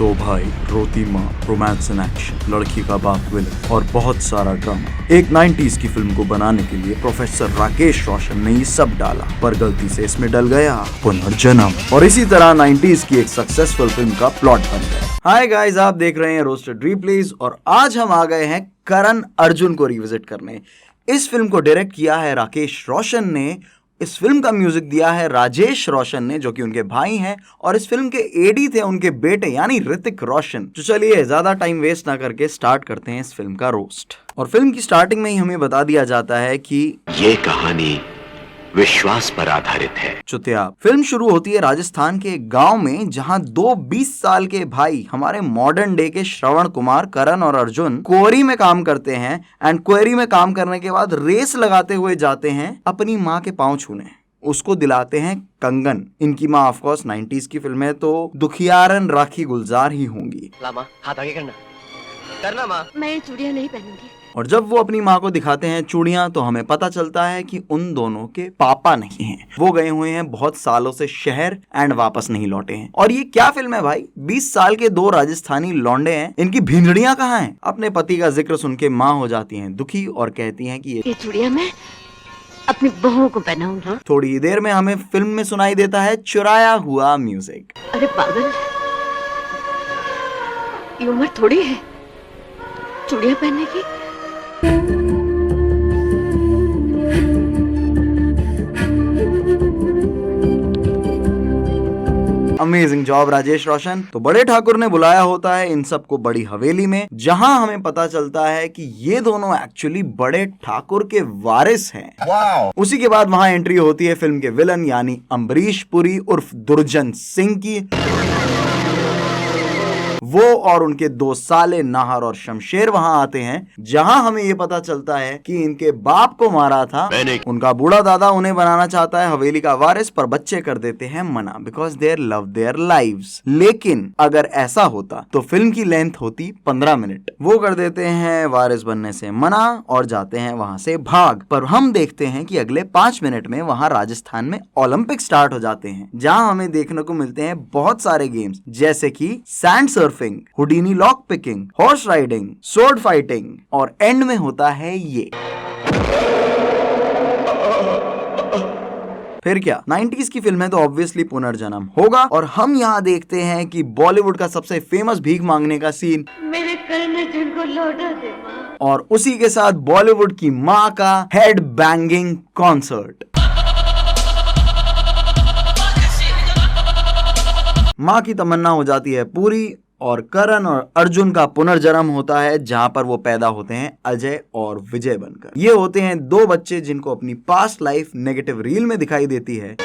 दो भाई, रोती माँ, रोमांस एंड एक्शन, लड़की का बाप विलन और बहुत सारा ड्रामा। एक 90s की फिल्म को बनाने के लिए प्रोफेसर राकेश रोशन ने ये सब डाला, पर गलती से इसमें डल गया पुनर्जन्म, और इसी तरह 90s की एक सक्सेसफुल फिल्म का प्लॉट बन गया। हाय गाइस, आप देख रहे हैं रोस्टेड रिप्लेज और आज हम आ गए हैं करण अर्जुन को रिविजिट करने। इस फिल्म को डायरेक्ट किया है राकेश रोशन ने। इस फिल्म का म्यूजिक दिया है राजेश रोशन ने, जो कि उनके भाई हैं, और इस फिल्म के एडी थे उनके बेटे यानी ऋतिक रोशन। तो चलिए ज्यादा टाइम वेस्ट ना करके स्टार्ट करते हैं इस फिल्म का रोस्ट। और फिल्म की स्टार्टिंग में ही हमें बता दिया जाता है कि ये कहानी विश्वास पर आधारित है। चुतिया। फिल्म शुरू होती है राजस्थान के एक गांव में, जहां दो 20 साल के भाई हमारे मॉडर्न डे के श्रवण कुमार, करण और अर्जुन क्वेरी में काम करते हैं। एंड क्वेरी में काम करने के बाद रेस लगाते हुए जाते हैं अपनी माँ के पांव छूने। उसको दिलाते हैं कंगन। इनकी माँ ऑफ कोर्स 90s की फिल्म है तो दुखियारन राखी गुलजार ही होंगी। लामा, हाथ आगे करना माँ। मैं चूड़ियां नहीं पहनूंगी। और जब वो अपनी माँ को दिखाते हैं चूड़ियां, तो हमें पता चलता है कि उन दोनों के पापा नहीं हैं। वो गए हुए हैं बहुत सालों से शहर एंड वापस नहीं लौटे हैं। और ये क्या फिल्म है भाई? 20 साल के दो राजस्थानी लौंडे हैं, इनकी भिंडड़ियां कहाँ हैं? अपने पति का जिक्र सुन के माँ हो जाती हैं दुखी और कहती हैं कि ये चूड़ियां मैं अपनी बहू को पहनाऊंगी। थोड़ी देर में हमें फिल्म में सुनाई देता है चुराया हुआ म्यूजिक। अरे पागल, ये उम्र थोड़ी है चूड़ियां पहनने की। अमेजिंग जॉब राजेश रोशन। तो बड़े ठाकुर ने बुलाया होता है इन सबको बड़ी हवेली में, जहां हमें पता चलता है कि ये दोनों एक्चुअली बड़े ठाकुर के वारिस हैं। उसी के बाद वहां एंट्री होती है फिल्म के विलन यानी अम्बरीश पुरी उर्फ दुर्जन सिंह की। वो और उनके दो साले नाहर और शमशेर वहां आते हैं, जहां हमें ये पता चलता है कि इनके बाप को मारा था उनका बूढ़ा दादा। उन्हें बनाना चाहता है हवेली का वारिस, पर बच्चे कर देते हैं मना, because their love their lives. लेकिन अगर ऐसा होता तो फिल्म की लेंथ होती 15 मिनट। वो कर देते हैं वारिस बनने से मना और जाते हैं वहां से भाग। पर हम देखते हैं कि अगले 5 मिनट में वहां राजस्थान में ओलंपिक स्टार्ट हो जाते हैं, जहां हमें देखने को मिलते हैं बहुत सारे गेम्स, जैसे कि sand surfing, Houdini lock picking, horse riding, sword fighting, और एंड में होता है ये। फिर क्या, 90s की फिल्म है तो ऑब्वियसली पुनर्जन्म होगा। और हम यहाँ देखते हैं कि बॉलीवुड का सबसे फेमस भीख मांगने का सीन, मेरे करण अर्जुन को लौटा दे माँ। और उसी के साथ बॉलीवुड की माँ का हेड बैंगिंग कॉन्सर्ट। माँ की तमन्ना हो जाती है पूरी, और करण और अर्जुन का पुनर्जन्म होता है, जहां पर वो पैदा होते हैं अजय और विजय बनकर। ये होते हैं दो बच्चे जिनको अपनी पास्ट लाइफ नेगेटिव रील में दिखाई देती है,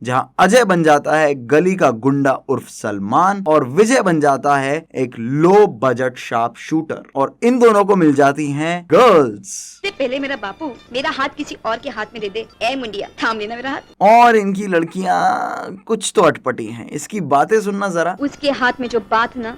जहां अजय बन जाता है गली का गुंडा उर्फ सलमान, और विजय बन जाता है एक लो बजट शार्प शूटर। और इन दोनों को मिल जाती हैं गर्ल्स। पहले मेरा बापू मेरा हाथ किसी और के हाथ में दे दे। ए मुंडिया, थाम लेना मेरा हाथ। और इनकी लड़कियां कुछ तो अटपटी हैं, इसकी बातें सुनना जरा। उसके हाथ में जो बात ना,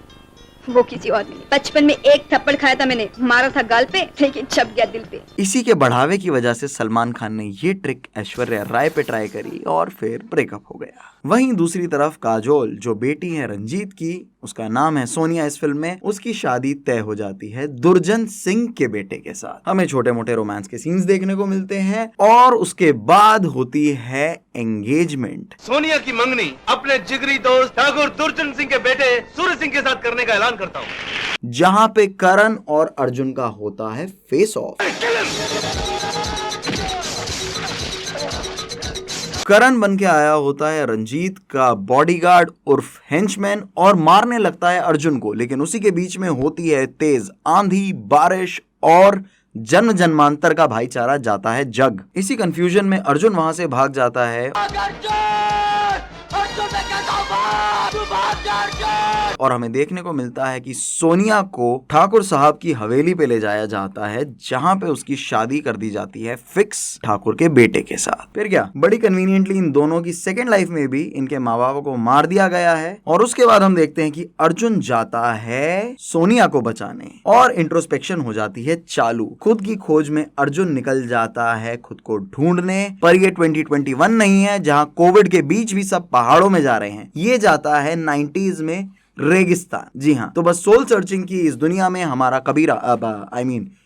वो किसी और में। बचपन में एक थप्पड़ खाया था मैंने, मारा था गाल पे, लेकिन छप गया दिल पे। इसी के बढ़ावे की वजह से सलमान खान ने ये ट्रिक ऐश्वर्या राय पे ट्राई करी और फिर ब्रेकअप हो गया। वहीं दूसरी तरफ काजोल, जो बेटी है रंजीत की, उसका नाम है सोनिया, इस फिल्म में उसकी शादी तय हो जाती है दुर्जन सिंह के बेटे के साथ। हमें छोटे मोटे रोमांस के सीन्स देखने को मिलते हैं और उसके बाद होती है एंगेजमेंट। सोनिया की मंगनी अपने जिगरी दोस्त ठाकुर दुर्जन सिंह के बेटे सूर्य सिंह के साथ करने का ऐलान करता हूँ, जहां पे करण और अर्जुन का होता है फेस ऑफ। करण बन के आया होता है रंजीत का बॉडीगार्ड उर्फ हेंचमैन और मारने लगता है अर्जुन को, लेकिन उसी के बीच में होती है तेज आंधी, बारिश और जन्म जन्मांतर का भाईचारा जाता है जग। इसी कंफ्यूजन में अर्जुन वहां से भाग जाता है। और हमें देखने को मिलता है कि सोनिया को ठाकुर साहब की हवेली पे ले जाया जाता है, जहां पे उसकी शादी कर दी जाती है फिक्स ठाकुर के बेटे के साथ। फिर क्या, बड़ी कन्वीनियंटली इन दोनों की सेकेंड लाइफ में भी इनके माँ बाप को मार दिया गया है। और उसके बाद हम देखते हैं कि अर्जुन जाता है सोनिया को बचाने और इंट्रोस्पेक्शन हो जाती है चालू। खुद की खोज में अर्जुन निकल जाता है खुद को ढूंढने, पर ये 2021 नहीं है जहां कोविड के बीच भी सब पहाड़ों में जा रहे हैं। ये जाता है 90s में रेगिस्तान। जी हाँ, तो बस सोल सर्चिंग की इस दुनिया में हमारा कबीरा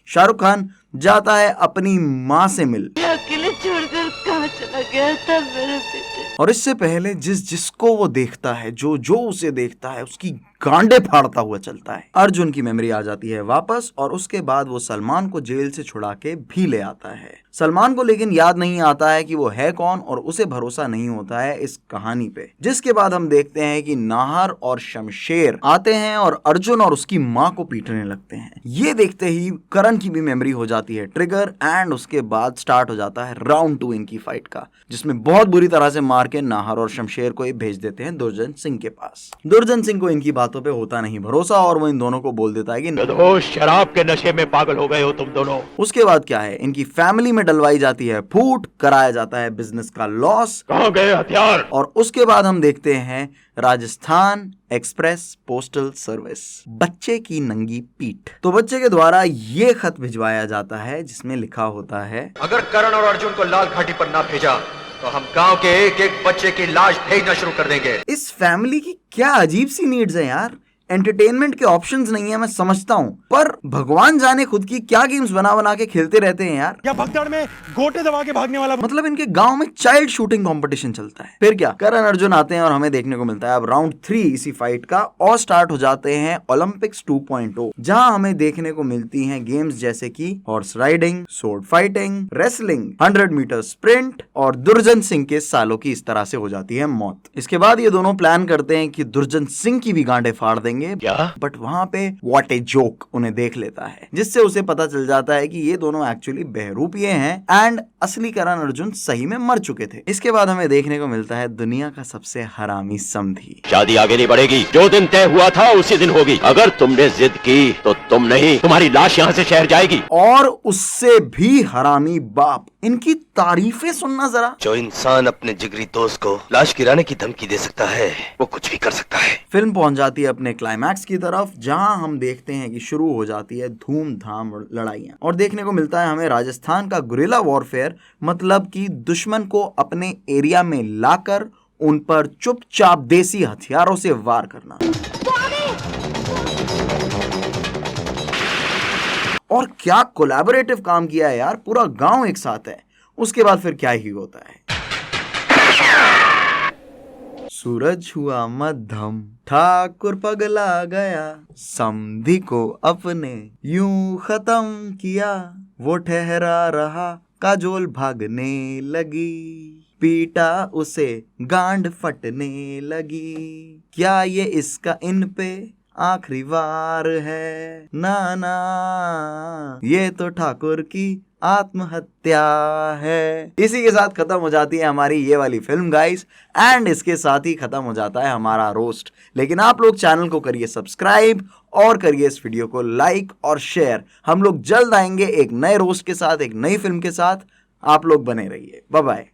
शाहरुख खान जाता है अपनी माँ से मिल। अकेले छोड़कर कहाँ चला गया था मेरे बेटे। और इससे पहले जिसको वो देखता है, जो उसे देखता है, उसकी गांडे फाड़ता हुआ चलता है। अर्जुन की मेमोरी आ जाती है वापस और उसके बाद वो सलमान को जेल से छुड़ा के भी ले आता है। सलमान को लेकिन याद नहीं आता है कि वो है कौन और उसे भरोसा नहीं होता है इस कहानी पे। जिसके बाद हम देखते हैं कि नाहर और शमशेर आते हैं और अर्जुन और उसकी माँ को पीटने लगते हैं। ये देखते ही करण की भी मेमोरी हो जाती है ट्रिगर एंड उसके बाद स्टार्ट हो जाता है राउंड 2 इनकी फाइट का, जिसमें बहुत बुरी तरह से मार के नाहर और शमशेर को भेज देते हैं दुर्जन सिंह के पास। दुर्जन सिंह को इनकी बातों पे होता नहीं भरोसा और वो इन दोनों को बोल देता है कि शराब के नशे में पागल हो गए हो तुम दोनों। उसके बाद क्या है, इनकी फैमिली में डलवाई जाती है फूट, कराया जाता है बिजनेस का लॉस। कहाँ गए हथियार? और उसके बाद हम देखते हैं राजस्थान एक्सप्रेस पोस्टल सर्विस, बच्चे की नंगी पीठ। तो बच्चे के द्वारा ये खत भिजवाया जाता है जिसमें लिखा होता है, अगर करण और अर्जुन को लाल घाटी पर ना भेजा तो हम गांव के एक एक बच्चे की लाश भेजना शुरू कर देंगे। इस फैमिली की क्या अजीब सी नीड्स है यार। एंटरटेनमेंट के ऑप्शंस नहीं है, मैं समझता हूँ, पर भगवान जाने खुद की क्या गेम्स बना के खेलते रहते हैं यार। या भगदड़ में गोटे दबा के भागने वाला, मतलब इनके गांव में चाइल्ड शूटिंग कंपटीशन चलता है। फिर क्या, करण अर्जुन आते हैं और हमें देखने को मिलता है अब राउंड 3 इसी फाइट का और स्टार्ट हो जाते हैं ओलंपिक्स 2.0, जहां हमें देखने को मिलती हैं गेम्स जैसे कि horse riding, sword fighting, wrestling, 100 meter sprint और दुर्जन सिंह के सालों की इस तरह से हो जाती है मौत। इसके बाद ये दोनों प्लान करते हैं कि दुर्जन सिंह की भी गांडें फाड़ देंगे, बट वहां पे व्हाट ए जोक उन्हें देख लेता है, जिससे उसे पता चल जाता है कि ये दोनों एक्चुअली बहरूपिये हैं एंड असली करण अर्जुन सही में मर चुके थे। इसके बाद हमें देखने को मिलता है दुनिया का सबसे हरामी समधी। शादी आगे नहीं बढ़ेगी, जो दिन तय हुआ था उसी दिन होगी। अगर तुमने जिद की तो तुम नहीं, तुम्हारी लाश यहाँ से शहर जाएगी। और उससे भी हरामी बाप, इनकी तारीफें सुनना जरा। जो इंसान अपने जिगरी दोस्त को लाश गिराने की धमकी दे सकता है वो कुछ भी कर सकता है। फिल्म पहुंच जाती है अपने क्लाइमैक्स की तरफ, जहां हम देखते हैं कि शुरू हो जाती है धूमधाम लड़ाइयां और देखने को मिलता है हमें राजस्थान का गुरिल्ला वॉरफेयर, मतलब कि दुश्मन को अपने एरिया में लाकर उन पर चुपचाप देसी हथियारों से वार करना। और क्या कोलैबोरेटिव काम किया है यार, पूरा गांव एक साथ है। उसके बाद फिर क्या ही होता है, सूरज हुआ मध्यम, ठाकुर पगला गया, समधी को अपने यूं खत्म किया, वो ठहरा रहा, काजोल भागने लगी, पीटा उसे गांड फटने लगी, क्या ये इसका इन पे आखिरी वार है, ना ये तो ठाकुर की आत्महत्या है। इसी के साथ खत्म हो जाती है हमारी ये वाली फिल्म गाइस, एंड इसके साथ ही खत्म हो जाता है हमारा रोस्ट। लेकिन आप लोग चैनल को करिए सब्सक्राइब और करिए इस वीडियो को लाइक और शेयर। हम लोग जल्द आएंगे एक नए रोस्ट के साथ, एक नई फिल्म के साथ। आप लोग बने रहिए। Bye bye.